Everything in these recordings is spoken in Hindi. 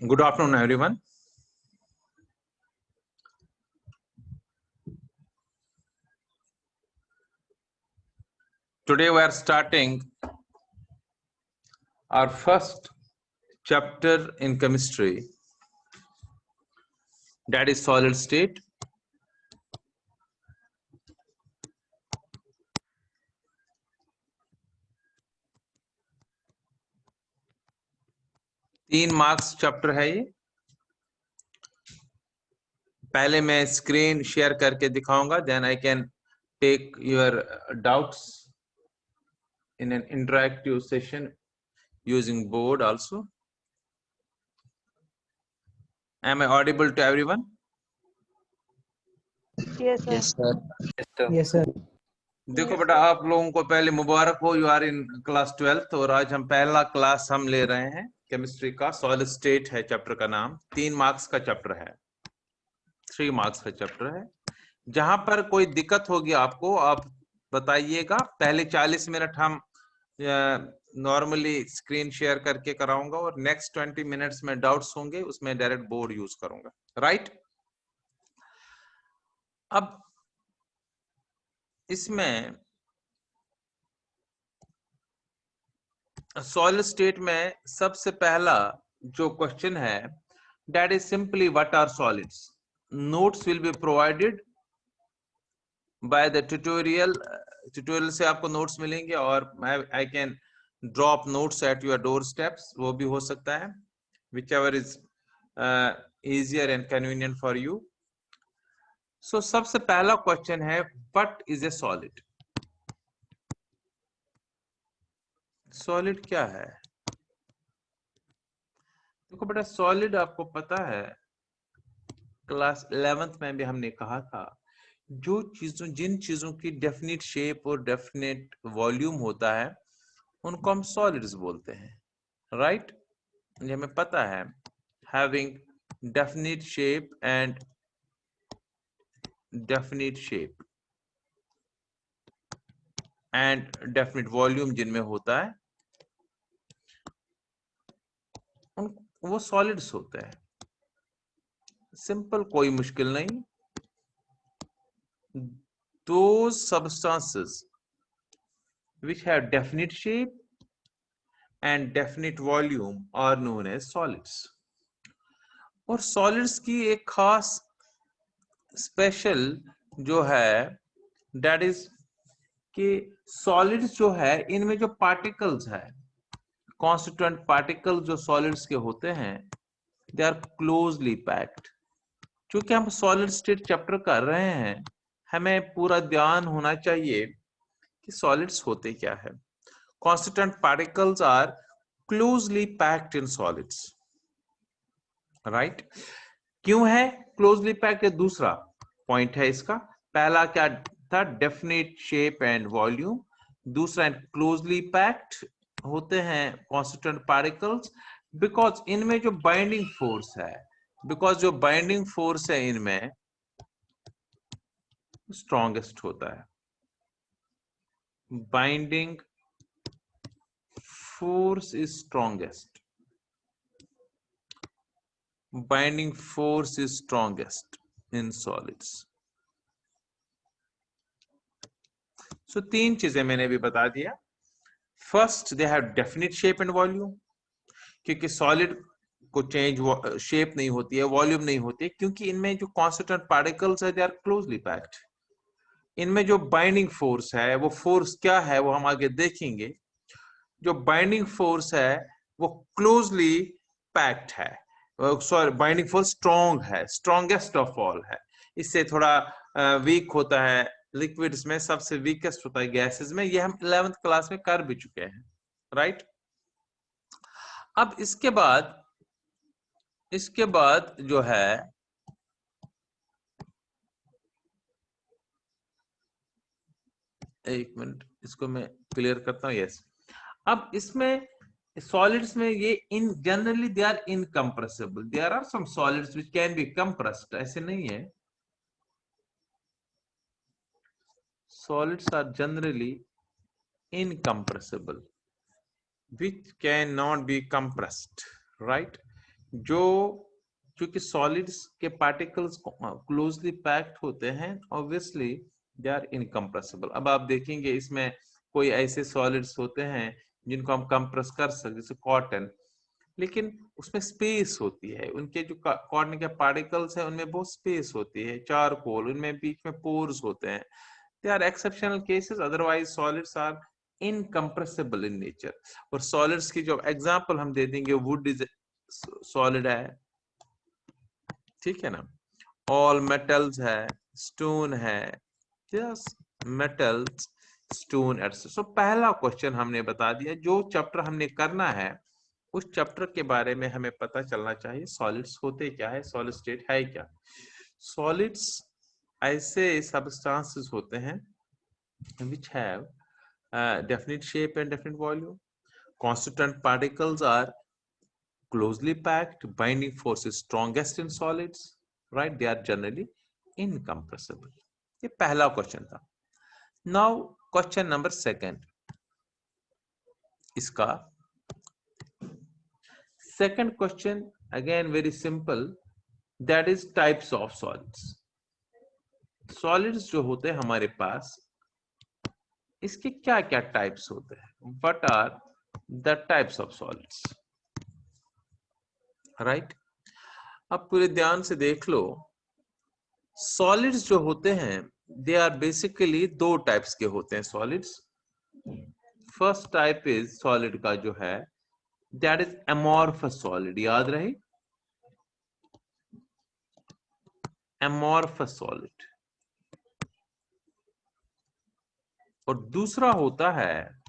Good afternoon, everyone. Today we are starting our first chapter in chemistry, that is solid state. तीन मार्क्स चैप्टर है ये। पहले मैं स्क्रीन शेयर करके दिखाऊंगा, then I can take your doubts in an interactive session using board also. Am I audible to everyone? Yes, sir. Yes, sir. Yes, sir. देखो बेटा, आप लोगों को पहले मुबारक हो, you are in class 12th और आज हम पहला क्लास हम ले रहे हैं केमिस्ट्री का। सॉलिड स्टेट है चैप्टर का नाम। 3 मार्क्स का चैप्टर है, 3 मार्क्स का चैप्टर है। जहां पर कोई दिक्कत होगी आपको आप बताइएगा। पहले 40 मिनट हम नॉर्मली स्क्रीन शेयर करके कराऊंगा और नेक्स्ट 20 मिनट्स में डाउट्स होंगे, उसमें डायरेक्ट बोर्ड यूज करूंगा। राइट? अब इसमें सॉलिड स्टेट में सबसे पहला जो क्वेश्चन है, that is simply what are solids. Notes will be provided by the tutorial से आपको नोट्स मिलेंगे और I can drop notes at your doorsteps, वो भी हो सकता है, whichever is easier and convenient for you. So सबसे पहला क्वेश्चन है, what is a solid? Solid क्या है? देखो बेटा, सॉलिड आपको पता है, क्लास 11th में भी हमने कहा था, जिन चीजों की डेफिनेट शेप और डेफिनेट वॉल्यूम होता है उनको हम सॉलिड्स बोलते हैं। राइट? ये हमें पता है, having definite shape and definite shape and definite volume जिनमें होता है वो सॉलिड्स होते हैं। सिंपल, कोई मुश्किल नहीं। Those substances which have definite shape and definite volume are known as solids. और सॉलिड्स की एक खास स्पेशल जो है, दैट इज कि सॉलिड्स जो है इनमें जो पार्टिकल्स है, कॉन्स्टिट्यूएंट पार्टिकल जो सॉलिड्स के होते हैं, दे आर क्लोजली पैक्ड। क्योंकि हम सॉलिड स्टेट चैप्टर कर रहे हैं, हमें पूरा ध्यान होना चाहिए कि सॉलिड्स होते क्या है। Constituent particles are closely packed in solids. Right? क्यों है क्लोजली पैक्ड? दूसरा पॉइंट है इसका। पहला क्या था? Definite shape and volume. दूसरा, क्लोजली पैक्ड होते हैं कॉन्स्टिट्यूएंट पार्टिकल्स बिकॉज इनमें जो बाइंडिंग फोर्स है, जो बाइंडिंग फोर्स है इनमें स्ट्रॉन्गेस्ट होता है। Binding force is strongest. Binding force is strongest in solids. So 3 चीजें मैंने भी बता दिया। First, they have definite shape and volume, क्योंकि सॉलिड को चेंज शेप नहीं होती है, वॉल्यूम नहीं होती है, क्योंकि इनमें जो कॉन्स्टिट्यूएंट पार्टिकल्स है दे आर क्लोजली पैक्ड। इनमें जो बाइंडिंग फोर्स है, वो फोर्स क्या है वो हम आगे देखेंगे। जो बाइंडिंग फोर्स है वो क्लोजली पैक्ड है, सॉरी बाइंडिंग फोर्स स्ट्रॉन्ग है, स्ट्रॉन्गेस्ट ऑफ ऑल है। इससे थोड़ा वीक होता है लिक्विड्स में, सबसे वीकेस्ट होता है गैसेस में। ये हम 11th क्लास में कर भी चुके हैं। राइट? अब इसके बाद जो है, एक मिनट इसको मैं क्लियर करता हूं। यस, अब इसमें सॉलिड्स में ये in generally they are incompressible. There are some solids which can be compressed, ऐसे नहीं है। Solids are generally incompressible which cannot be compressed. Right? जो क्योंकि सॉलिड्स के पार्टिकल्स क्लोजली पैक्ड होते हैं, ऑब्वियसली दे आर इनकम्प्रेसिबल। अब आप देखेंगे इसमें कोई ऐसे सॉलिड्स होते हैं जिनको हम कंप्रेस कर सकते, जैसे कॉटन, लेकिन उसमें स्पेस होती है, उनके जो कॉटन के पार्टिकल्स हैं उनमें बहुत स्पेस होती है। चारकोल, उनमें बीच में पोर्स होते हैं। They are exceptional cases, otherwise solids are incompressible in nature. और सॉलिड्स की जो एग्जांपल हम दे देंगे, वुड इज सॉलिड है, ठीक है ना, ऑल मेटल्स है, स्टोन है, यस मेटल्स, स्टोन एटसेट्रा। सो पहला क्वेश्चन हमने बता दिया। जो चैप्टर हमने करना है उस चैप्टर के बारे में हमें पता चलना चाहिए, सॉलिड्स होते क्या है, सॉलिड स्टेट है क्या। सॉलिड्स ऐसे सबस्टांसेस होते हैं which have definite shape and definite volume. Constituent particles are closely packed. Binding force is strongest in solids, right? They are generally incompressible. ये पहला क्वेश्चन था। Now question number second, इसका second question again very simple, that is types of solids. Solids जो होते हैं हमारे पास, इसके क्या क्या टाइप्स होते हैं, what are the types of solids, right. अब पूरे ध्यान से देख लो, सॉलिड्स जो होते हैं दे आर बेसिकली दो टाइप्स के होते हैं solids. First type is solid का जो है दैट इज एमॉर्फस सॉलिड, याद रहे, एमॉर्फस सॉलिड। और दूसरा होता है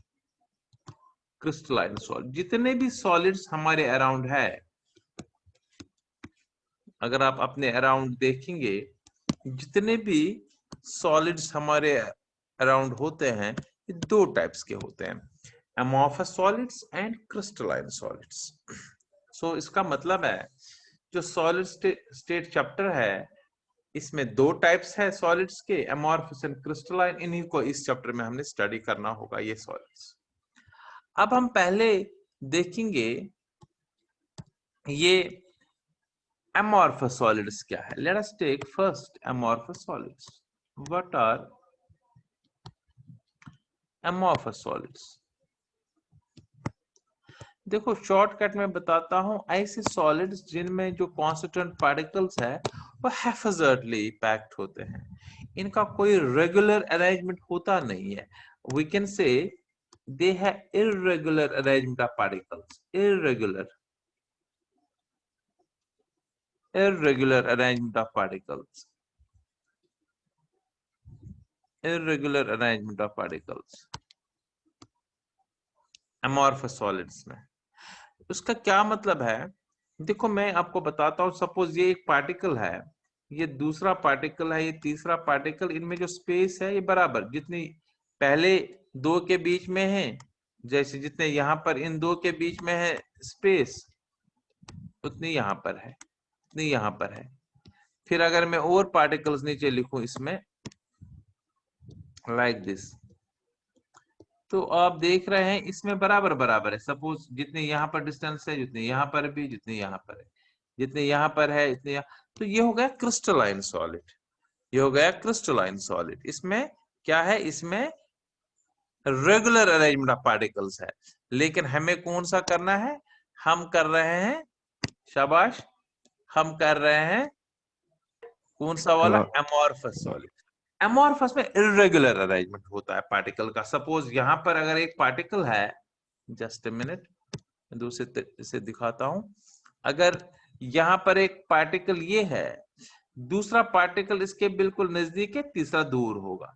क्रिस्टलाइन सॉलिड। जितने भी सॉलिड्स हमारे अराउंड है, अगर आप अपने अराउंड देखेंगे, जितने भी सॉलिड्स हमारे अराउंड होते हैं ये दो टाइप्स के होते हैं, amorphous solids and crystalline solids. So इसका मतलब है जो सॉलिड स्टेट चैप्टर है इसमें दो टाइप्स है सॉलिड्स के, एमॉर्फस एंड क्रिस्टलाइन। इन्हीं को इस चैप्टर में हमने स्टडी करना होगा, ये सॉलिड्स। अब हम पहले देखेंगे ये amorphous solids क्या है। Let us take first amorphous solids. What are amorphous solids? देखो शॉर्टकट में बताता हूं, ऐसे सॉलिड्स जिनमें जो कॉन्स्टिट्यूएंट पार्टिकल्स है वो हैफजर्डली पैक्ड होते हैं, इनका कोई रेगुलर अरेंजमेंट होता नहीं है। We can say they have irregular arrangement of particles, irregular arrangement of particles, irregular arrangement of particles amorphous solids में। उसका क्या मतलब है, देखो मैं आपको बताता हूं, सपोज ये एक पार्टिकल है, ये दूसरा पार्टिकल है, ये तीसरा पार्टिकल, इनमें जो स्पेस है ये बराबर जितनी पहले दो के बीच में है, जैसे जितने यहाँ पर इन दो के बीच में है स्पेस, उतनी यहाँ पर है, उतनी यहाँ पर है। फिर अगर मैं और पार्टिकल्स नीचे लिखूं इसमें लाइक दिस, तो आप देख रहे हैं इसमें बराबर बराबर है। सपोज जितने यहाँ पर डिस्टेंस है, जितने यहाँ पर भी, जितने यहाँ पर है, जितने यहाँ पर है, इतने यहाँ, तो ये हो गया क्रिस्टलाइन सॉलिड, ये हो गया क्रिस्टलाइन सॉलिड। इसमें क्या है, इसमें रेगुलर अरेंजमेंट ऑफ पार्टिकल्स है, लेकिन हमें कौन सा करना है, हम कर रहे हैं, शाबाश, हम कर रहे हैं कौन सा वाला, एमॉर्फस सॉलिड। एमॉर्फस में इर्रेगुलर अरेंजमेंट होता है पार्टिकल का। सपोज यहां पर अगर एक पार्टिकल है, जस्ट ए मिनट, दूसरे से दिखाता हूं, अगर यहां पर एक पार्टिकल ये है, दूसरा पार्टिकल इसके बिल्कुल नजदीक है, तीसरा दूर होगा,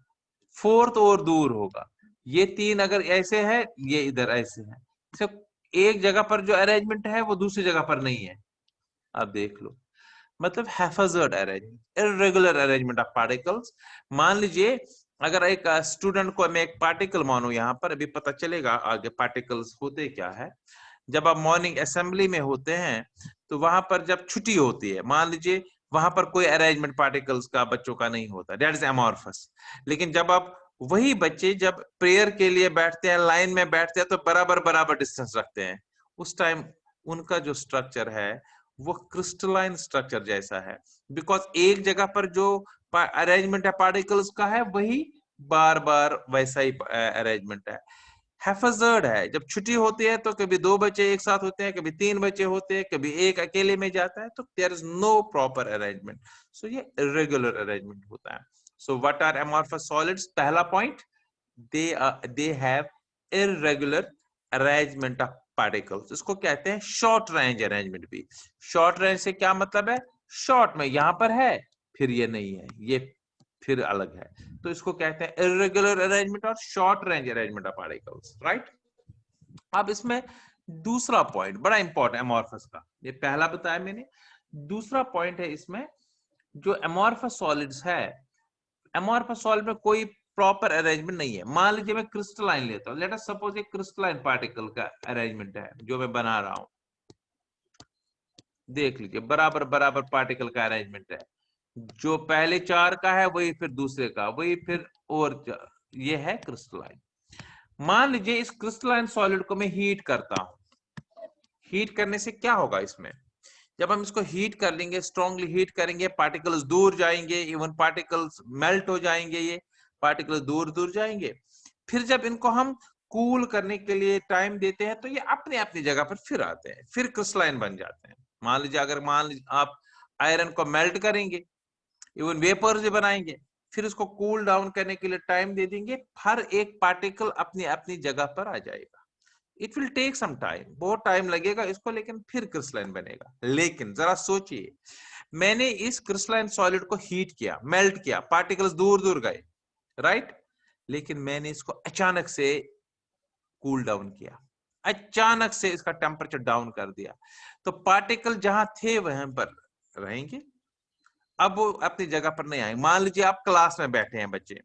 फोर्थ और दूर होगा, ये तीन अगर ऐसे है, ये इधर ऐसे है, सिर्फ एक जगह पर जो अरेंजमेंट है वो दूसरी जगह पर नहीं है। आप देख लो, मतलब haphazard arrangement, irregular arrangement of particles. मान लीजिए अगर एक स्टूडेंट को मैं एक पार्टिकल मानूं, यहाँ पर अभी पता चलेगा आगे पार्टिकल्स होते क्या है। जब आप मॉर्निंग असेंबली में होते हैं तो वहां पर जब छुट्टी होती है, मान लीजिए वहां पर कोई अरेंजमेंट पार्टिकल्स का बच्चों का नहीं होता, दैट इज एमॉर्फस। लेकिन जब आप वही बच्चे जब प्रेयर के लिए बैठते हैं, लाइन में बैठते हैं, तो बराबर बराबर डिस्टेंस रखते हैं, उस टाइम उनका जो स्ट्रक्चर है वो क्रिस्टलाइन स्ट्रक्चर जैसा है, बिकॉज एक जगह पर जो अरेंजमेंट है पार्टिकल्स का है वही बार बार वैसा ही अरेंजमेंट है। हैफाजर्ड है, जब छुट्टी होती है तो कभी दो बच्चे एक साथ होते हैं, कभी तीन बच्चे होते हैं, कभी एक अकेले में जाता है, तो there is no proper arrangement, so ये इरेगुलर अरेंजमेंट होता है। So what are amorphous solids? पहला point, they have irregular arrangement of particles, इसको कहते हैं शॉर्ट रेंज अरेंजमेंट भी। शॉर्ट रेंज से क्या मतलब है? शॉर्ट में यहां पर है, फिर ये नहीं है, ये फिर अलग है, तो इसको कहते हैं इरेगुलर अरेंजमेंट और short range arrangement of particles, right. अब इसमें दूसरा पॉइंट बड़ा इंपॉर्टेंट अमॉर्फस का, ये पहला बताया मैंने, दूसरा पॉइंट है इसमें, जो अमॉर्फस सॉलिड्स है, अमॉर्फस सॉलिड में कोई प्रॉपर अरेंजमेंट नहीं है। मान लीजिए मैं क्रिस्टलाइन लेता हूं, लेट अस सपोज एक क्रिस्टलाइन पार्टिकल का अरेंजमेंट है जो मैं बना रहा हूं, देख लीजिए बराबर बराबर पार्टिकल का अरेंजमेंट है, जो पहले चार का है वही फिर दूसरे का, वही फिर और ये है क्रिस्टलाइन। मान लीजिए इस क्रिस्टलाइन सॉलिड को मैं हीट करता हूं, हीट करने से क्या होगा इसमें? जब हम इसको हीट कर लेंगे, स्ट्रांगली हीट करेंगे, पार्टिकल्स दूर जाएंगे, इवन पार्टिकल्स मेल्ट हो जाएंगे, ये पार्टिकल्स दूर दूर जाएंगे। फिर जब इनको हम कूल करने के लिए टाइम देते हैं तो ये अपने अपनी जगह पर फिर आते हैं, फिर क्रिस्टलाइन बन जाते हैं। मान लीजिए अगर मान लीजिए आप आयरन को मेल्ट करेंगे, इवन वेपर्स भी बनाएंगे, फिर उसको कूल डाउन करने के लिए टाइम दे देंगे, हर एक पार्टिकल अपनी अपनी जगह पर आ जाएगा। It will take some time, बहुत टाइम लगेगा इसको, लेकिन फिर क्रिस्टलाइन बनेगा। लेकिन जरा सोचिए, मैंने इस क्रिस्टलाइन सॉलिड को हीट किया, मेल्ट किया, पार्टिकल्स दूर दूर गए, राइट, लेकिन मैंने इसको अचानक से कूल डाउन किया, अचानक से इसका टेम्परेचर डाउन कर दिया, तो पार्टिकल जहां थे वहां पर रहेंगे, अब वो अपनी जगह पर नहीं आएंगे। मान लीजिए आप क्लास में बैठे हैं बच्चे,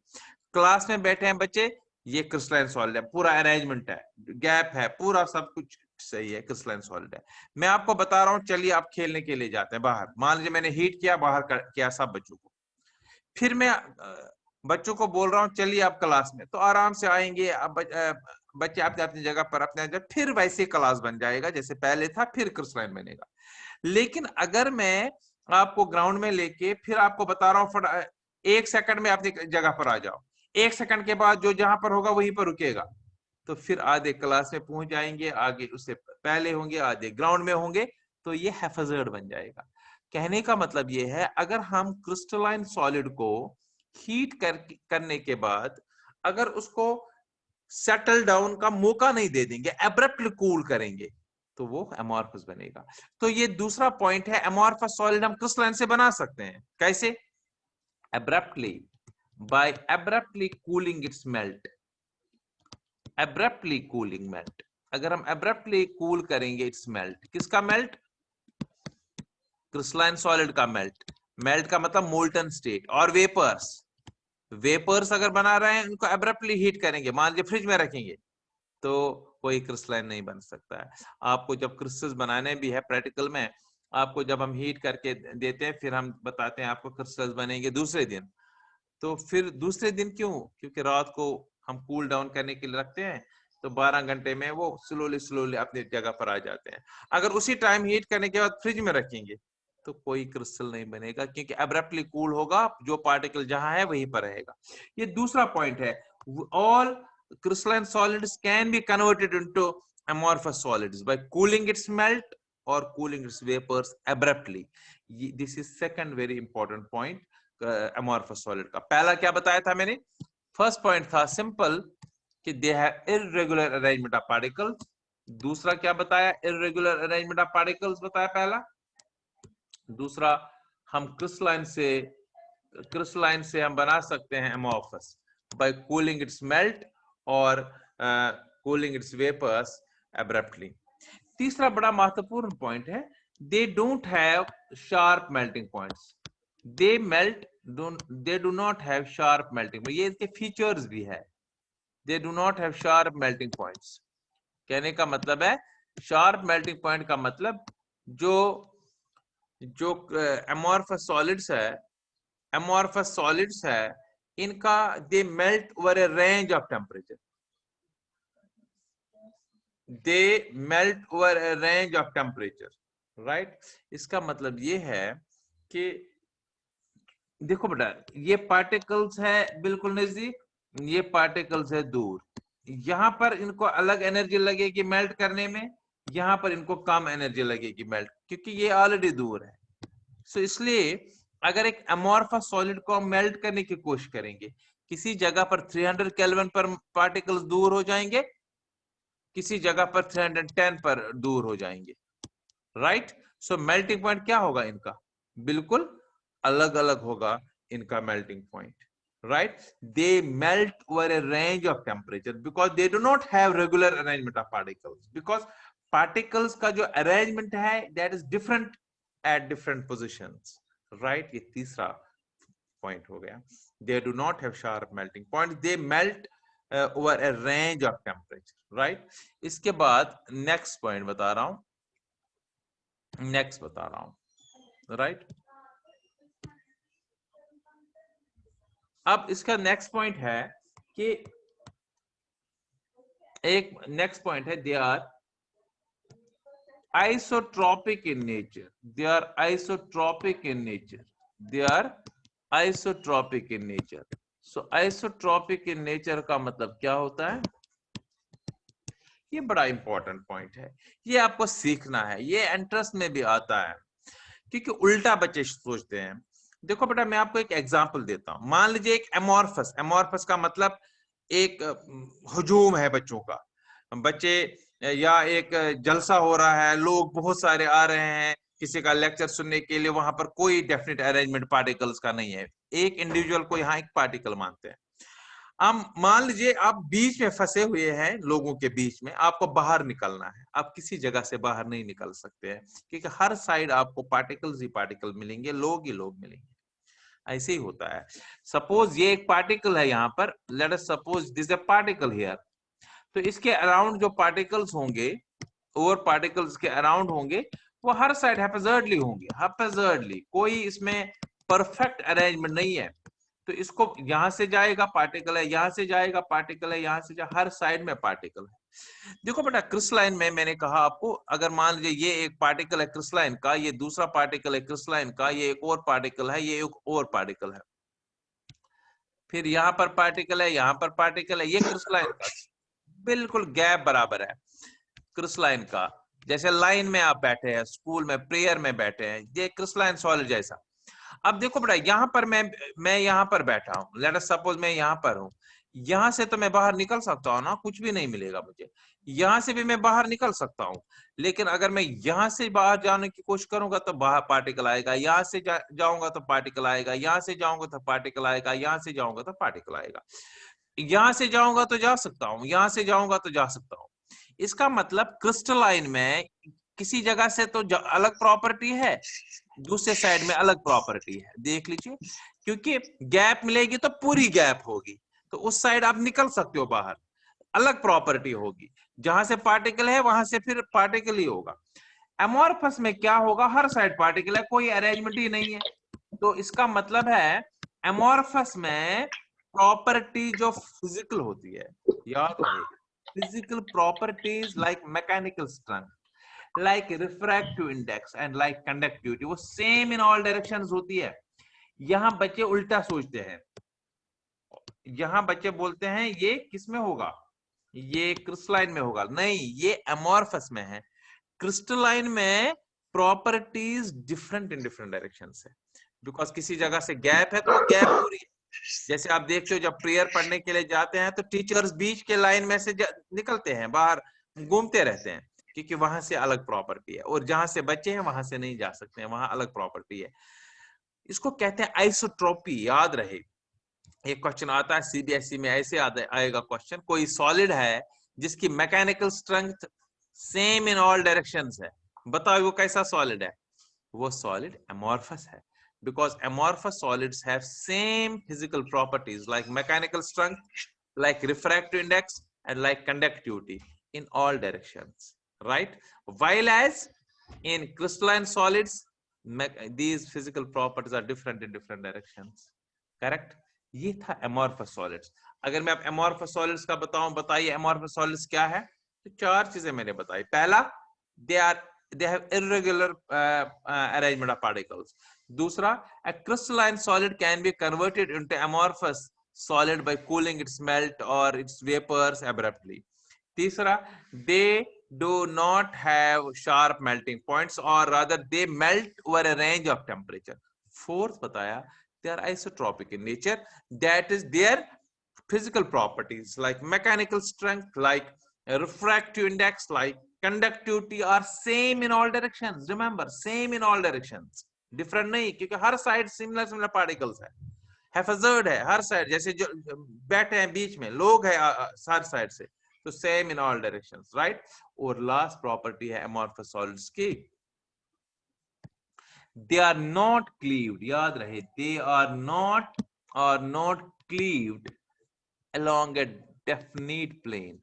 क्लास में बैठे हैं बच्चे, ये क्रिस्टलाइन सॉलिड है, पूरा अरेंजमेंट है, गैप है, पूरा सब कुछ सही है, क्रिस्टलाइन सॉलिड है। मैं आपको बता रहा हूं चलिए आप खेलने के लिए जाते हैं बाहर, मान लीजिए मैंने हीट किया, बाहर किया सब बच्चों को, फिर मैं बच्चों को बोल रहा हूँ चलिए आप क्लास में, तो आराम से आएंगे, अब बच्चे अपने अपनी जगह पर अपने जगह, फिर वैसे क्लास बन जाएगा जैसे पहले था, फिर क्रिस्टलाइन बनेगा। लेकिन अगर मैं आपको ग्राउंड में लेके फिर आपको बता रहा हूँ एक सेकंड में अपनी जगह पर आ जाओ, एक सेकंड के बाद जो जहां पर होगा वहीं पर रुकेगा, तो फिर आधे क्लास में पहुंच जाएंगे, आगे उससे पहले होंगे, आधे ग्राउंड में होंगे, तो ये हैफाजर्ड बन जाएगा। कहने का मतलब ये है, अगर हम क्रिस्टलाइन सॉलिड को हीट करने के बाद अगर उसको सेटल डाउन का मौका नहीं दे देंगे, एब्रप्टली कूल करेंगे, तो वो अमॉर्फस बनेगा। तो ये दूसरा पॉइंट है, अमॉर्फस सॉलिड हम क्रिस्टलाइन से बना सकते हैं, कैसे? Abruptly, by abruptly cooling its melt, abruptly cooling melt. अगर हम एब्रप्टली कूल करेंगे इट्स मेल्ट, किसका मेल्ट? क्रिस्टलाइन सॉलिड का मेल्ट। मेल्ट का मतलब मोल्टन स्टेट। और वेपर्स, वेपर्स अगर बना रहे हैं उनको एब्रप्टली हीट करेंगे, मान लीजिए फ्रिज में रखेंगे, तो कोई क्रिस्टलाइन नहीं बन सकता है। आपको जब क्रिस्टल्स बनाने भी है प्रैक्टिकल में, आपको जब हम हीट करके देते हैं, फिर हम बताते हैं आपको क्रिस्टल्स बनेंगे दूसरे दिन, तो फिर दूसरे दिन क्यों? क्योंकि रात को हम कूल डाउन करने के लिए रखते हैं, तो 12 घंटे में वो स्लोली स्लोली अपनी जगह पर आ जाते हैं। अगर उसी टाइम हीट करने के बाद फ्रिज में रखेंगे तो कोई क्रिस्टल नहीं बनेगा, क्योंकि एब्रप्टली कूल होगा, जो पार्टिकल जहां है वहीं पर रहेगा। ये दूसरा पॉइंट है। All crystalline solids can be converted into amorphous solids by cooling its melt or cooling its vapors abruptly. This is second very important point amorphous solid का। पहला क्या बताया था मैंने? फर्स्ट पॉइंट था सिंपल कि they have irregular arrangement of particles. दूसरा क्या बताया? इरेगुलर अरेंजमेंट ऑफ पार्टिकल्स बताया पहला। दूसरा, हम क्रिस्टलाइन से हम बना सकते हैं amorphous by cooling its melt और cooling its vapors abruptly. तीसरा बड़ा महत्वपूर्ण पॉइंट है, they don't have sharp melting points. They do not have sharp melting points. ये इसके फीचर्स भी है, they do not have sharp melting points. कहने का मतलब है, शार्प मेल्टिंग पॉइंट का मतलब जो amorphous solids है, इनका they melt over a range of temperature, they melt over a range of temperature. Right. इसका मतलब ये है कि देखो बेटा, ये पार्टिकल्स है बिल्कुल नजदीक, ये पार्टिकल्स है दूर। यहां पर इनको अलग एनर्जी लगेगी मेल्ट करने में, यहां पर इनको कम एनर्जी लगेगी मेल्ट, क्योंकि ये ऑलरेडी दूर है। सो इसलिए अगर एक अमोर्फस सॉलिड को हम मेल्ट करने की कोशिश करेंगे, किसी जगह पर 300 केल्विन पर पार्टिकल्स दूर हो जाएंगे, किसी जगह पर 310 पर दूर हो जाएंगे, राइट। सो मेल्टिंग पॉइंट क्या होगा इनका, बिल्कुल अलग अलग होगा इनका melting point, right? They melt over a range of temperature because they do not have regular arrangement of particles, because particles का जो arrangement है that is different at different positions, right? ये तीसरा point हो गया। They do not have sharp melting point, they melt over a range of temperature, right? इसके बाद next point बता रहा हूं, next बता रहा हूं, right? अब इसका नेक्स्ट पॉइंट है कि एक नेक्स्ट पॉइंट है, they are isotropic in nature, they are isotropic in nature, they are isotropic in nature. So isotropic in nature का मतलब क्या होता है, ये बड़ा इंपॉर्टेंट पॉइंट है, ये आपको सीखना है, ये एंट्रेंस में भी आता है, क्योंकि उल्टा बच्चे सोचते हैं। देखो बेटा, मैं आपको एक एग्जांपल देता हूं। मान लीजिए एक एमोर्फस, एमोर्फस का मतलब एक हुजूम है बच्चों का, बच्चे या एक जलसा हो रहा है, लोग बहुत सारे आ रहे हैं किसी का लेक्चर सुनने के लिए, वहां पर कोई डेफिनेट अरेंजमेंट पार्टिकल्स का नहीं है, एक इंडिविजुअल को यहाँ एक पार्टिकल मानते हैं। अब मान लीजिए आप बीच में फंसे हुए हैं, लोगों के बीच में, आपको बाहर निकलना है, आप किसी जगह से बाहर नहीं निकल सकते हैं, क्योंकि हर साइड आपको पार्टिकल्स ही पार्टिकल मिलेंगे, लोग ही लोग मिलेंगे। ऐसे ही होता है। सपोज ये एक पार्टिकल है यहाँ पर, let us suppose this A particle here, तो इसके अराउंड जो पार्टिकल्स होंगे, और पार्टिकल्स के अराउंड होंगे, वो हर साइड हैप्पैज़र्डली होंगे, हैप्पैज़र्डली, कोई इसमें परफेक्ट अरेंजमेंट नहीं है। तो इसको यहां से जाएगा पार्टिकल है, यहां से जाएगा पार्टिकल है, यहां से हर साइड में पार्टिकल है। देखो बेटा, क्रिस्टलाइन में मैंने कहा आपको, अगर मान लीजिए ये एक पार्टिकल है क्रिस्टलाइन का, ये दूसरा पार्टिकल है क्रिस्टलाइन का, ये एक और पार्टिकल है, ये एक और पार्टिकल है, फिर यहाँ पर पार्टिकल है, यहाँ पर पार्टिकल है, ये क्रिस्टलाइन का बिल्कुल गैप बराबर है क्रिस्टलाइन का। जैसे लाइन में आप बैठे हैं, स्कूल में प्रेयर में बैठे हैं, ये क्रिस्टलाइन सॉलिड जैसा। अब देखो बेटा, यहाँ पर मैं यहाँ पर बैठा हूँ, लेट अस सपोज मैं यहाँ पर हूँ, यहाँ से तो मैं बाहर निकल सकता हूँ ना, कुछ भी नहीं मिलेगा मुझे, यहाँ से भी मैं बाहर निकल सकता हूँ, लेकिन अगर मैं यहाँ से बाहर जाने की कोशिश करूंगा तो बाहर पार्टिकल आएगा, यहाँ से जाऊंगा तो पार्टिकल आएगा, यहाँ से जाऊंगा तो पार्टिकल आएगा, यहाँ से जाऊंगा तो पार्टिकल आएगा, यहाँ से जाऊंगा तो जा सकता हूँ, यहाँ से जाऊंगा तो जा सकता हूँ। इसका मतलब क्रिस्टलाइन में किसी जगह से तो अलग प्रॉपर्टी है, दूसरे साइड में अलग प्रॉपर्टी है, देख लीजिए, क्योंकि गैप मिलेगी तो पूरी गैप होगी, तो उस साइड आप निकल सकते हो बाहर, अलग प्रॉपर्टी होगी, जहां से पार्टिकल है वहां से फिर पार्टिकल ही होगा। एमोर्फस में क्या होगा, हर साइड पार्टिकल है, कोई अरेंजमेंट ही नहीं है। तो इसका मतलब है एमोर्फस में प्रॉपर्टी जो फिजिकल होती है, याद रखेगा, physical properties like mechanical strength, like refractive index and like conductivity, वो सेम इन ऑल डायरेक्शंस होती है। यहां बच्चे उल्टा सोचते हैं, यहां बच्चे बोलते हैं ये किस में होगा, ये क्रिस्टलाइन में होगा, नहीं, ये एमोर्फस में है। क्रिस्टलाइन में properties different in different directions है, बिकॉज किसी जगह से गैप है तो गैप पूरी है। जैसे आप देखते हो जब प्रेयर पढ़ने के लिए जाते हैं तो टीचर्स बीच के लाइन में से निकलते हैं, बाहर घूमते रहते हैं, क्योंकि वहां से अलग प्रॉपर्टी है, और जहां से बच्चे हैं वहां से नहीं जा सकते हैं, वहां अलग प्रॉपर्टी है। इसको कहते हैं आइसोट्रोपी, याद रहे। एक क्वेश्चन आता है सीबीएसई में, ऐसे आएगा क्वेश्चन, कोई सॉलिड है जिसकी mechanical strength same in all directions है, बताओ वो कैसा सॉलिड है, वो सॉलिड एमोर्फस है, because amorphous solids have same physical properties like mechanical strength, like refractive index, and like conductivity in all directions, right? While as in crystalline solids, these physical properties are different in different directions, correct? ये था amorphous solids। अगर मैं अब amorphous solids का बताऊं, बताइए amorphous solids क्या है, तो चार चीजें मैंने बताई। पहला, they are they have irregular arrangement of particles. दूसरा, a crystalline solid can be converted into amorphous solid by cooling its melt or its vapors abruptly. तीसरा, they do not have sharp melting points, or rather they melt over a range of temperature. Fourth बताया, they are isotropic in nature, that is their physical properties like mechanical strength, like refractive index, like conductivity are same in all directions. Remember, same in all directions, different नहीं, क्योंकि हर साइड सिमिलर पार्टिकल्स है, हैफाजर्ड है हर साइड, जैसे जो बैठे हैं बीच में लोग है हर साइड से, तो same in all directions, right. और लास्ट प्रॉपर्टी है अमॉर्फस सॉलिड्स की, दे आर नॉट क्लीव्ड, याद रहे, they are not cleaved along a definite plane,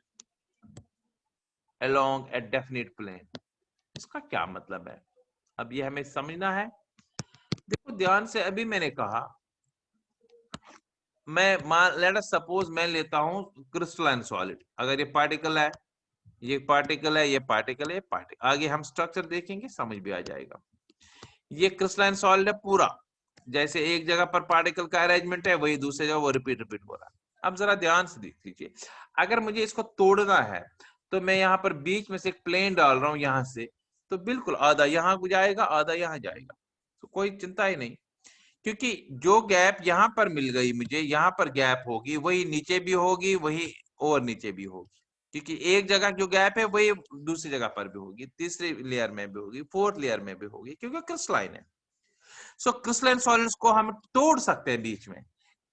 along a definite plane। इसका क्या मतलब है, अब ये हमें समझना है। देखो ध्यान से, अभी मैंने कहा, मैं लेट अस सपोज मैं लेता हूं क्रिस्टलाइन सॉलिड, अगर ये पार्टिकल है, ये पार्टिकल है, ये पार्टिकल है, ये पार्टिकल, आगे हम स्ट्रक्चर देखेंगे समझ भी आ जाएगा। ये क्रिस्टलाइन सॉलिड है पूरा, जैसे एक जगह पर पार्टिकल का अरेंजमेंट है, वही दूसरी जगह वो रिपीट हो रहा है। अब जरा ध्यान से देख लीजिए, अगर मुझे इसको तोड़ना है तो मैं यहाँ पर बीच में से एक प्लेन डाल रहा हूँ यहाँ से, तो बिल्कुल आधा यहाँ जाएगा, आधा यहाँ जाएगा, तो कोई चिंता ही नहीं, क्योंकि जो गैप यहाँ पर मिल गई मुझे, यहाँ पर गैप होगी, वही नीचे भी होगी, वही और नीचे भी होगी, क्योंकि एक जगह जो गैप है वही दूसरी जगह पर भी होगी, तीसरी लेयर में भी होगी, फोर्थ लेयर में भी होगी, क्योंकि क्रिस्टलाइन है। सो क्रिस्टलाइन सॉलिड्स को हम तोड़ सकते हैं, बीच में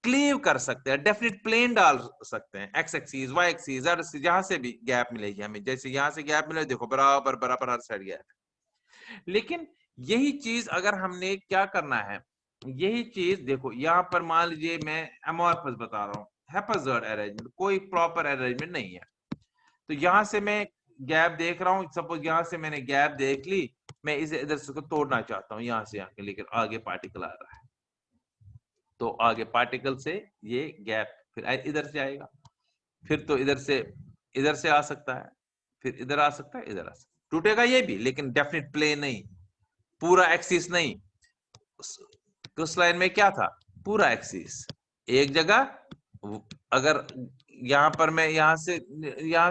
क्लीव कर सकते हैं, डेफिनेट प्लेन डाल सकते हैं, x axis, y axis, z axis, जहां से भी गैप मिलेगी हमें, जैसे यहां से गैप मिले, देखो बराबर बराबर हर साइड गैप है। लेकिन यही चीज अगर हमने क्या करना है, यही चीज देखो यहाँ पर मान लीजिए मैं अमॉर्फस बता रहा हूँ, हैफाजर्ड अरेंजमेंट, कोई प्रॉपर अरेंजमेंट नहीं है, तो यहां से मैं गैप देख रहा हूँ, सपोज यहां से मैंने गैप देख ली, मैं इसे इधर से को तोड़ना चाहता हूँ यहाँ से यहाँ के, लेकिन आगे पार्टिकल आ रहा है, तो आगे पार्टिकल से ये गैप फिर इधर से आएगा, फिर तो इधर से आ सकता है, फिर इधर आ सकता है, इधर आ सकता है, टूटेगा ये भी, लेकिन डेफिनेट प्लेन नहीं, पूरा एक्सिस नहीं। क्रिस्टलाइन में क्या था, पूरा एक्सिस, एक जगह, अगर यहां पर मैं यहां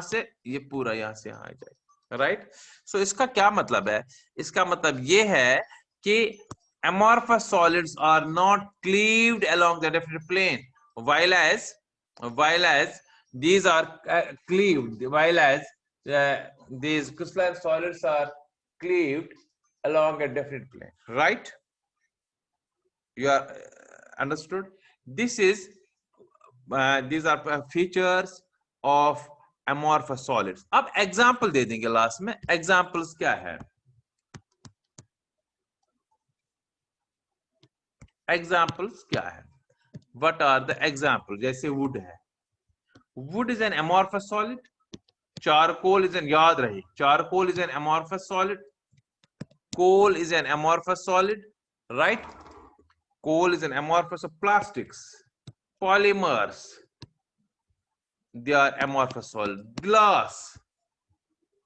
से ये पूरा यहां से यहां आ जाए, राइट। सो इसका क्या मतलब है, इसका मतलब ये है कि amorphous solids are not cleaved along the definite plane, while as these are cleaved, while as these crystalline solids are cleaved along a definite plane, right? You are understood? This is these are features of amorphous solids। अब एग्जांपल दे देंगे लास्ट में, एग्जांपल्स क्या है, एग्जांपल्स क्या है, व्हाट आर द एग्जांपल, जैसे वुड है, would is an amorphous solid, charcoal is an, याद रहे, charcoal is an amorphous solid, coal is an amorphous solid, right? Coal is an amorphous of plastics, polymers, they are amorphous solid, glass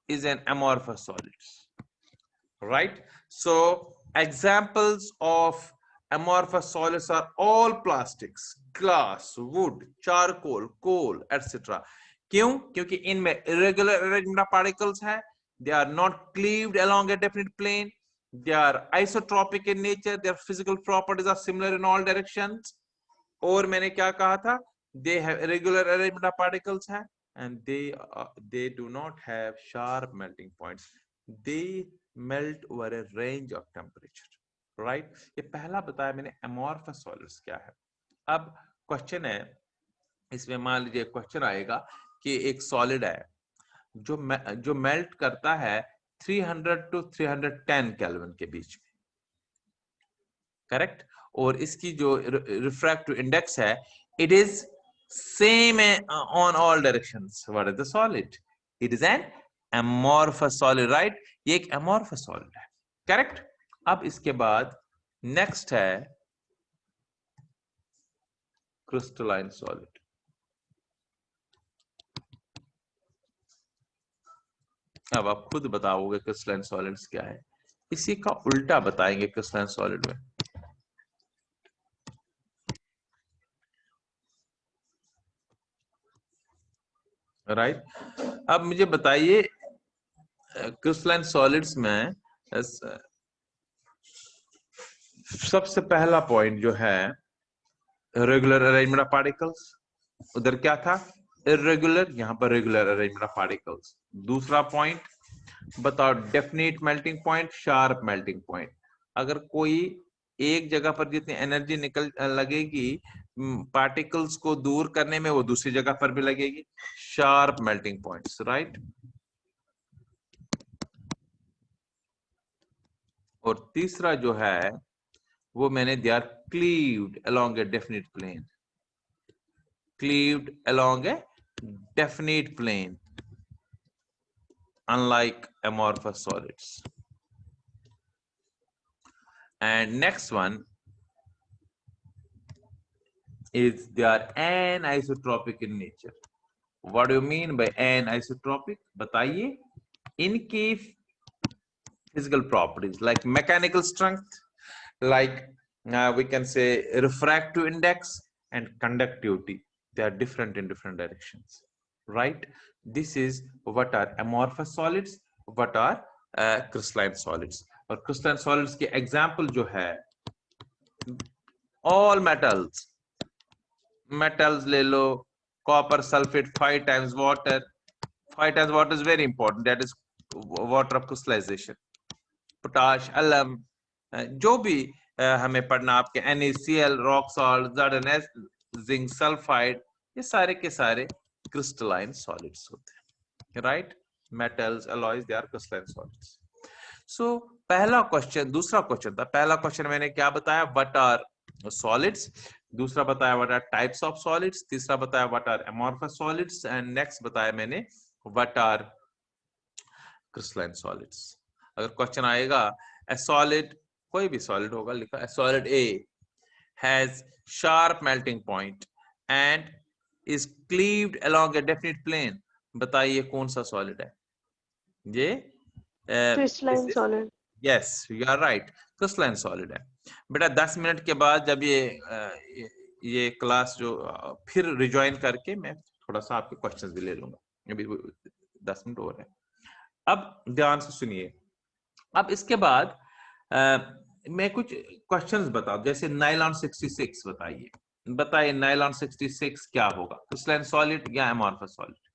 is an amorphous solid, right? So examples of amorphous solids are all plastics, glass, wood, charcoal, coal, etc. क्यों? क्योंकि इनमें irregular arrangement of particles है, they are not cleaved along a definite plane, they are isotropic in nature, their physical properties are similar in all directions, और मैंने क्या कहा था, they have irregular arrangement of particles है, and they do not have sharp melting points, they melt over a range of temperature, right? ये पहला बताया मैंने amorphous solids क्या है। अब क्वेश्चन है, इसमें मान लीजिए क्वेश्चन आएगा कि एक सॉलिड है जो मेल्ट करता है 300 to 310 केल्विन के बीच में, करेक्ट, और इसकी जो रिफ्रैक्टिव इंडेक्स है, it is same on all directions. What is the solid? It is an amorphous solid, right? ये एक amorphous solid है, करेक्ट। अब इसके बाद नेक्स्ट है क्रिस्टलाइन सॉलिड। अब आप खुद बताओगे क्रिस्टलाइन सॉलिड्स क्या है, इसी का उल्टा बताएंगे क्रिस्टलाइन सॉलिड में। राइट, अब मुझे बताइए क्रिस्टलाइन सॉलिड्स में सबसे पहला पॉइंट जो है रेगुलर अरेंजमेंट ऑफ पार्टिकल्स, उधर क्या था इरेगुलर, यहाँ पर रेगुलर अरेंजमेंट ऑफ पार्टिकल्स। दूसरा पॉइंट बताओ definite melting point, sharp melting point. अगर कोई एक जगह पर जितनी एनर्जी निकल लगेगी पार्टिकल्स को दूर करने में, वो दूसरी जगह पर भी लगेगी, शार्प मेल्टिंग पॉइंट्स। राइट, और तीसरा जो है वो मैंने दिया cleaved along a definite plane, cleaved along a definite plane, unlike amorphous solids. And next one is they are anisotropic in nature. What do you mean by anisotropic? बताइए, इनकी physical properties like mechanical strength, like we can say refractive index and conductivity, they are different in different directions. Right, this is what are amorphous solids, what are crystalline solids. और crystalline solids के example जो है all metals, metals ले लो, copper sulfate 5 times water, 5 times water is very important, that is water of crystallization. Potash, alum, जो भी हमें पढ़ना आपके NaCl, rock salt, ZnS, zinc sulphide, ये सारे के सारे क्रिस्टलाइन सॉलिड्स होते हैं। Right, metals, alloys, they are crystalline solids. So पहला क्वेश्चन, दूसरा क्वेश्चन था, पहला क्वेश्चन मैंने क्या बताया, व्हाट आर सॉलिड्स, दूसरा बताया what are types of solids, तीसरा बताया what are amorphous solids, and next बताया मैंने व्हाट आर क्रिस्टलाइन सॉलिड्स। अगर क्वेश्चन आएगा a solid, कोई भी सॉलिड होगा, लिखा a solid A has sharp melting point and is cleaved along a definite plane, बताइए कौन सा सॉलिड है ये? Crystalline solid. Yes, you are right, crystalline solid है। बेटा 10 मिनट के बाद जब ये क्लास जो फिर रिजॉइन करके मैं थोड़ा सा आपके क्वेश्चंस भी ले लूंगा, अभी 10 मिनट और है। अब ध्यान से सुनिए, अब इसके बाद मैं कुछ क्वेश्चंस बताऊं, जैसे नाइलॉन 66 बताइए, बताइए नाइलॉन 66 क्या होगा, क्रिस्टलाइन सॉलिड या amorphous solid?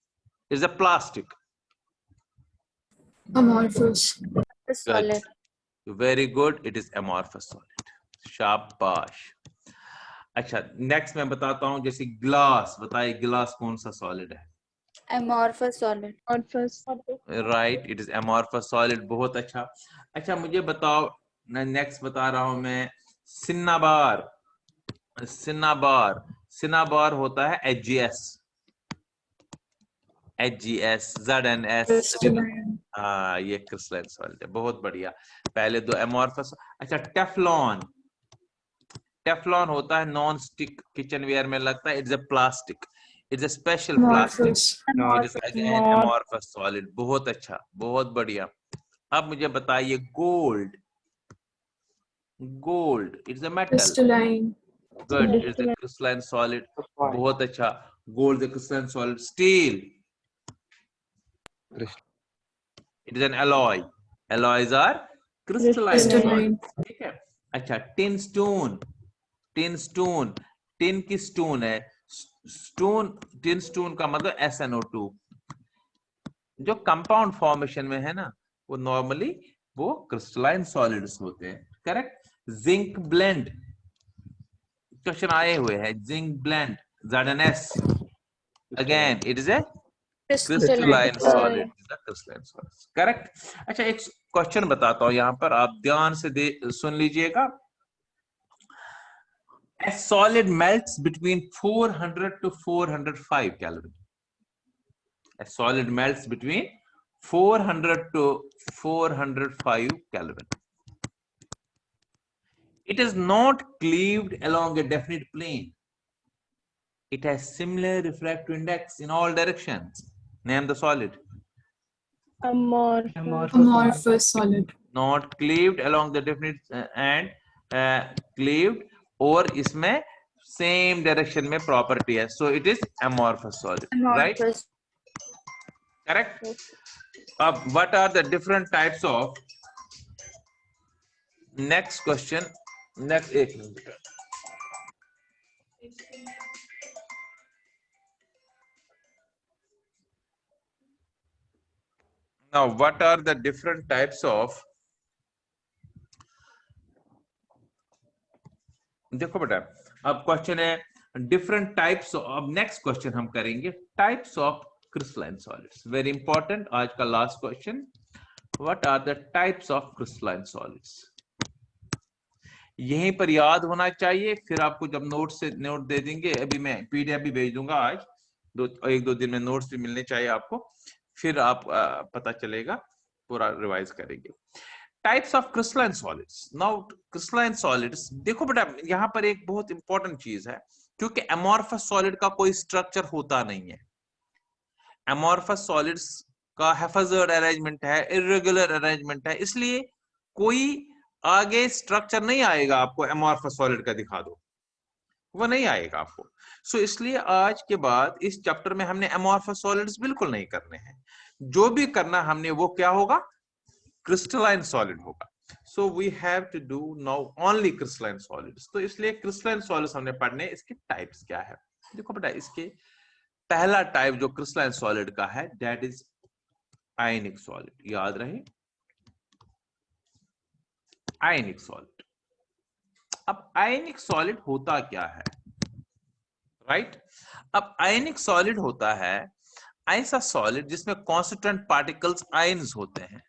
Is a plastic, amorphous, solid. Very good, it is amorphous solid, शाबाश। अच्छा, नेक्स्ट मैं बताता हूं, जैसे ग्लास, बताइए ग्लास कौन सा सॉलिड है? amorphous solid। Right, it is amorphous solid, बहुत अच्छा। अच्छा मुझे बताओ, नेक्स्ट बता रहा हूं मैं, सिन्नाबार, सिन्नाबार, सिन्नाबार होता है HgS, HgS, ZnS, crystalline, हाँ ये क्रिस्टलाइन सॉलिड है, बहुत बढ़िया। पहले दो अमॉर्फस। अच्छा टेफ्लॉन, टेफ्लॉन होता है नॉन स्टिक किचन वेयर में लगता है, it's a plastic, it's a special plastic, it is again amorphous solid, बहुत अच्छा, बहुत बढ़िया। अब मुझे बताइए gold, gold it's a metal, crystalline, good, it's a crystalline solid, बहुत अच्छा, gold is a crystalline solid. Steel, it is an alloy, alloys are crystalline crystalline, solids, ठीक है। अच्छा tin stone, tin stone, tin की स्टोन है, स्टोन, टिन स्टोन का मतलब SnO2, जो कंपाउंड फॉर्मेशन में है ना, वो नॉर्मली वो क्रिस्टलाइन सॉलिड्स होते हैं, करेक्ट। जिंक ब्लेंड, क्वेश्चन आए हुए हैं, zinc blende, ZnS, again it is a crystalline solid, crystalline solid, correct. अच्छा एक क्वेश्चन बताता हूं यहां पर, आप ध्यान से सुन लीजिएगा। A solid melts between 400 to 405 Kelvin. A solid melts between 400 to 405 Kelvin. It is not cleaved along a definite plane. It has similar refractive index in all directions. Name the solid. Amorphous solid. Not cleaved along the definite and cleaved, और इसमें same direction में property है, so it is amorphous solid. Right? Amorphous. Correct. अब what are the different types of, next question, next एक minute, now what are the different types of, देखो बेटा अब क्वेश्चन है डिफरेंट टाइप्स, अब नेक्स्ट क्वेश्चन हम करेंगे types of crystalline solids, very important आज का last question, what are the types of crystalline solids, यहीं पर याद होना चाहिए, फिर आपको जब नोट दे देंगे, अभी मैं पीडीएफ भी भेज दूंगा आज, एक दो दिन में नोट्स भी मिलने चाहिए आपको, फिर आप पता चलेगा, पूरा रिवाइज करेंगे। Types of crystalline solids, now crystalline solids, देखो बेटा यहाँ पर एक बहुत इंपॉर्टेंट चीज है, क्योंकि एमॉर्फस सॉलिड का कोई स्ट्रक्चर होता नहीं है, एमॉर्फस सॉलिड्स का हैफाजर्ड अरेंजमेंट है, इर्रेगुलर अरेंजमेंट है, इसलिए कोई आगे स्ट्रक्चर नहीं आएगा आपको एमॉर्फस सॉलिड का दिखा दो, वो नहीं आएगा आपको। सो इसलिए आज के बाद इस चैप्टर में हमने एमॉर्फस सॉलिड्स बिल्कुल नहीं करने हैं, जो भी करना हमने वो क्या होगा, क्रिस्टलाइन सॉलिड होगा। So we have to do now only crystalline solids, तो इसलिए क्रिस्टलाइन सॉलिड्स हमने पढ़ने, इसके टाइप्स क्या है, देखो बेटा इसके पहला टाइप जो क्रिस्टलाइन सॉलिड का है दैट इज आयनिक सॉलिड, याद रहे आयनिक सॉलिड। अब आयनिक सॉलिड होता क्या है, राइट अब आयनिक सॉलिड होता है ऐसा सॉलिड जिसमें कॉन्स्टिट्यूएंट पार्टिकल्स आयन्स होते हैं,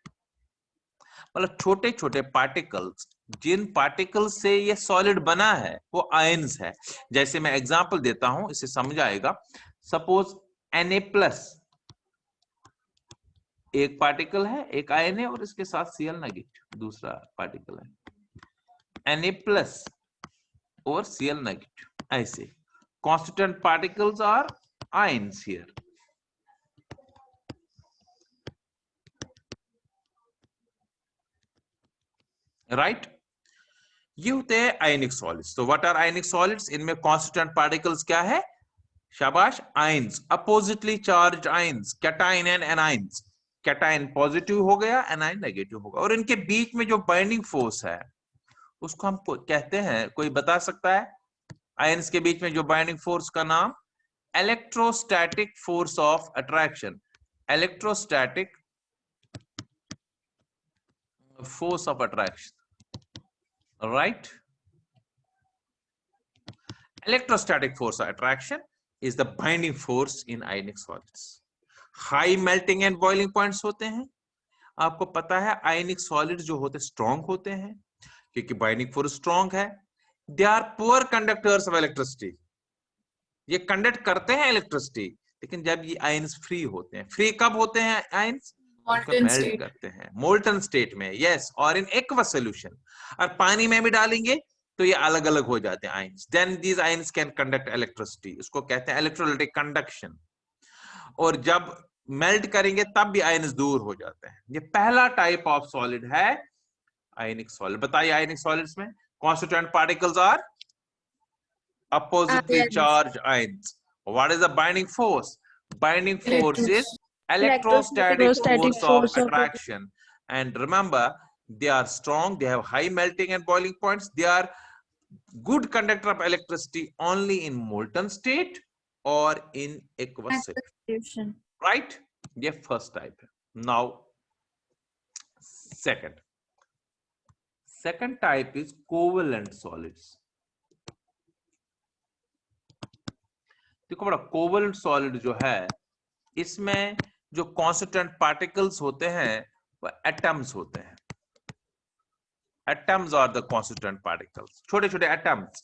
मतलब छोटे छोटे पार्टिकल्स, जिन पार्टिकल्स से ये सॉलिड बना है वो आयन्स है। जैसे मैं एग्जांपल देता हूं, इसे समझ आएगा, सपोज Na+ एक पार्टिकल है, एक आयन है, और इसके साथ Cl- दूसरा पार्टिकल है, Na+ और Cl-, ऐसे constituent particles are ions here, right? ये होते हैं आयनिक सॉलिड्स। तो व्हाट आर आयनिक सॉलिड्स, इनमें कॉन्स्टिट्यूएंट पार्टिकल्स क्या है, शाबाश, ions, oppositely charged ions, cation and anions, cation positive हो गया, एनायन नेगेटिव होगा, और इनके बीच में जो बाइंडिंग फोर्स है उसको हम कहते हैं, कोई बता सकता है आयन्स के बीच में जो बाइंडिंग फोर्स का नाम, electrostatic force of attraction, electrostatic force of attraction, right? Electrostatic force of attraction is the binding force in ionic solids. High melting and boiling points होते हैं, आपको पता है आयनिक सॉलिड जो होते स्ट्रॉन्ग होते हैं क्योंकि बाइंडिंग फोर्स स्ट्रॉन्ग है, they are poor conductors of electricity, ये कंडक्ट करते हैं इलेक्ट्रिसिटी, लेकिन जब ये आयन्स फ्री होते हैं, फ्री कब होते हैं आयन्स, मेल्ट करते हैं मोल्टन स्टेट में, यस, और इन एक्वस सॉल्यूशन, और पानी में भी डालेंगे तो ये अलग अलग हो जाते हैं ions, then these ions can conduct electricity, उसको कहते हैं इलेक्ट्रोलाइटिक कंडक्शन, और जब मेल्ट करेंगे तब भी आयन्स दूर हो जाते हैं। ये पहला टाइप ऑफ सॉलिड है आयनिक सॉलिड। बताइए आयनिक सॉलिड्स में constituent particles are oppositely charged ions. What is the binding force? Binding force is electrostatic force of attraction. And remember, they are strong, they have high melting and boiling points, they are good conductor of electricity only in molten state or in aqueous solution. Right? ये first type. Now, second type is covalent solids. देखो बड़ा कोवलेंट सॉलिड जो है, इसमें जो कॉन्स्टिट्यूएंट पार्टिकल्स होते हैं वो एटम्स होते हैं, atoms are the constituent particles, छोटे छोटे एटम्स,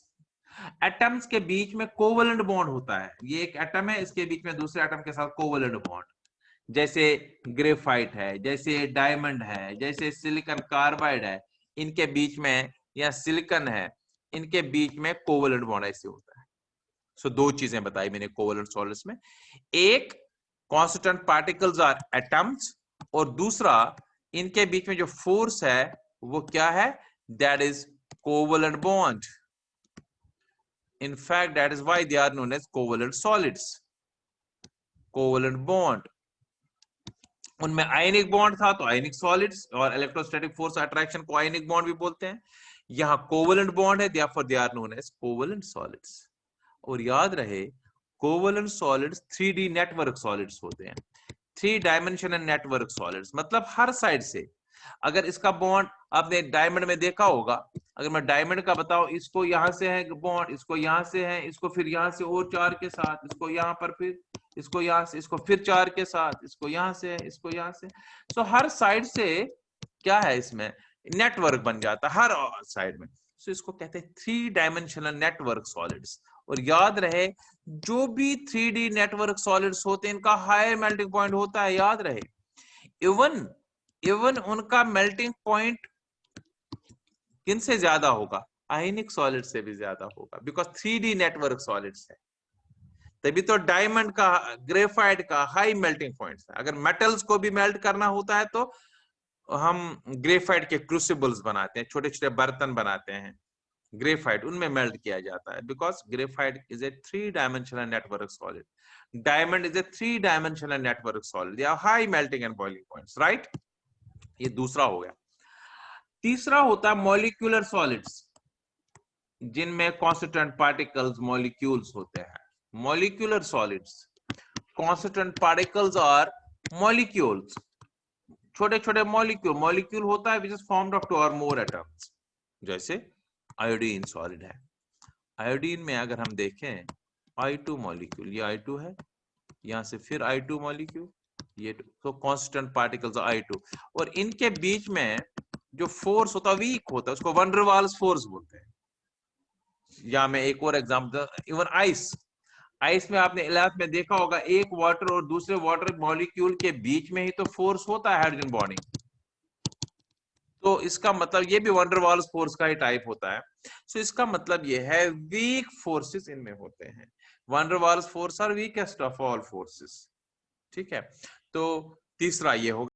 एटम्स के बीच में कोवलेंट बॉन्ड होता है, ये एक एटम है, इसके बीच में दूसरे एटम के साथ कोवलेंट बॉन्ड, जैसे ग्रेफाइट है, जैसे डायमंड है, जैसे सिलिकॉन कार्बाइड है, इनके बीच में, या सिलिकॉन है, इनके बीच में कोवलेंट बॉन्ड ऐसे होता है। सो दो चीजें बताई मैंने कोवलेंट सॉलिड्स में, एक कॉन्स्टिट्यूएंट पार्टिकल्स आर एटम्स, और दूसरा इनके बीच में जो फोर्स है वो क्या है, that is covalent bond. In fact, that is why they are known as covalent solids. Covalent bond. उनमें आयनिक बॉन्ड था तो आयनिक सॉलिड्स, और इलेक्ट्रोस्टैटिक फोर्स अट्रैक्शन को आयनिक बॉन्ड भी बोलते हैं. यहाँ कोवलेंट बॉन्ड है, therefore they are known as covalent solids. और याद रहे covalent solids 3D network solids होते हैं. 3 डायमेंशनल नेटवर्क सॉलिड्स मतलब हर साइड से, अगर इसका बॉन्ड आपने डायमंड में देखा होगा, अगर मैं डायमंड का बताऊं, इसको यहां से है बॉन्ड, इसको यहां से है, इसको फिर यहां से और 4 के साथ, इसको यहां पर, फिर इसको यहां से, इसको फिर 4 के साथ, इसको यहां से है, इसको यहां से. सो हर साइड से क्या है, इसमें नेटवर्क बन जाता है हर साइड में. सो इसको कहते हैं 3 डायमेंशनल नेटवर्क सॉलिड्स. और याद रहे जो भी 3D नेटवर्क सॉलिड्स होते हैं इनका हायर मेल्टिंग पॉइंट होता है. याद रहे इवन उनका मेल्टिंग पॉइंट किन से ज्यादा होगा, आयनिक सॉलिड से भी ज्यादा होगा, बिकॉज 3D नेटवर्क सॉलिड्स है. तभी तो डायमंड का, ग्रेफाइट का हाई मेल्टिंग पॉइंट है. अगर मेटल्स को भी मेल्ट करना होता है तो हम ग्रेफाइट के क्रूसिबल्स बनाते हैं, छोटे छोटे बर्तन बनाते हैं ग्रेफाइट, उनमें मेल्ट किया जाता है, because graphite is a 3 dimensional network solid. Diamond is a 3 dimensional network solid. They are high melting and boiling points, right. ये दूसरा हो गया. तीसरा होता है मॉलिक्यूलर सॉलिड्स, जिनमें कॉन्स्टिट्यूएंट पार्टिकल्स मॉलिक्यूल्स होते हैं. मॉलिक्यूलर सॉलिड्स, कॉन्स्टिट्यूएंट पार्टिकल्स और मॉलिक्यूल्स, छोटे छोटे मॉलिक्यूल. मॉलिक्यूल होता है विच इज फॉर्म्ड ऑफ 2 और मोर एटम्स. जैसे आयोडीन सॉलिड है. आयोडीन में अगर हम देखें I2 मॉलिक्यूल, ये I2 है, यहां से फिर I2 मॉलिक्यूल, ये तो कांस्टेंट पार्टिकल्स I2. और इनके बीच में जो फोर्स होता है वीक होता है, उसको वन डर वाल्स फोर्स बोलते हैं. या मैं एक और एग्जांपल, इवन आइस में आपने 11th में देखा होगा, एक वाटर और दूसरे वाटर मॉलिक्यूल के बीच में ही तो फोर्स होता है, हाइड्रोजन बॉन्डिंग. तो इसका मतलब ये भी वन डर वाल्स फोर्स का ही टाइप होता है. सो इसका मतलब ये है वीक फोर्सेस इनमें होते हैं. Van der Waals force are weakest of all forces. ठीक है, तो तीसरा ये होगा.